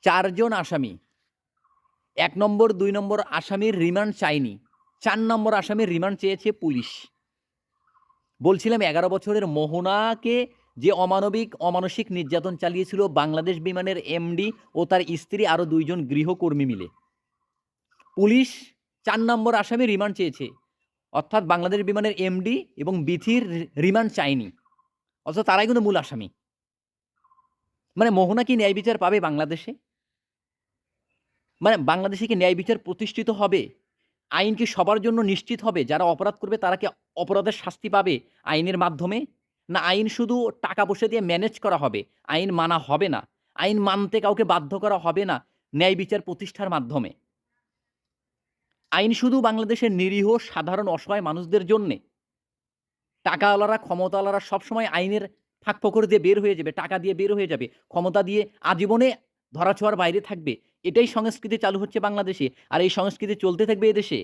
4 জন আসামি 1 নম্বর 2 নম্বর আসামির রিমান্ড চায়নি, 4 নম্বর আসামির রিমান্ড চেয়েছে পুলিশ। বলছিলাম 11 বছরের মোহনাকে যে অমানবিক অমানসিক নির্যাতন চালিয়েছিল বাংলাদেশ বিমানের এমডি ও তার স্ত্রী আরও 2 জন গৃহকর্মী মিলে, পুলিশ 4 নম্বর আসামি রিমান্ড চেয়েছে, অর্থাৎ বাংলাদেশ বিমানের এমডি এবং বিথির রিমান্ড চায়নি, অথচ তারাই কিন্তু মূল আসামি। মানে মোহনা কি ন্যায় বিচার পাবে বাংলাদেশে? মানে বাংলাদেশে কি ন্যায় বিচার প্রতিষ্ঠিত হবে? আইন কি সবার জন্য নিশ্চিত হবে? যারা অপরাধ করবে তারা কি অপরাধের শাস্তি পাবে আইনের মাধ্যমে? না আইন শুধু টাকা পয়সা দিয়ে ম্যানেজ করা হবে, আইন মানা হবে না, আইন মানতে কাউকে বাধ্য করা হবে না ন্যায় বিচার প্রতিষ্ঠার মাধ্যমে? আইন শুধু বাংলাদেশের নিরীহ সাধারণ অসহায় মানুষদের জন্যে? টাকাওয়ালারা ক্ষমতাওয়ালারা সবসময় আইনের ফাঁকফোকর দিয়ে বের হয়ে যাবে, টাকা দিয়ে বের হয়ে যাবে, ক্ষমতা দিয়ে আজীবনে ধরাছোঁয়ার বাইরে থাকবে। এটাই সংস্কৃতি চালু হচ্ছে বাংলাদেশে। আর এই সংস্কৃতি চলতে থাকবে এদেশে।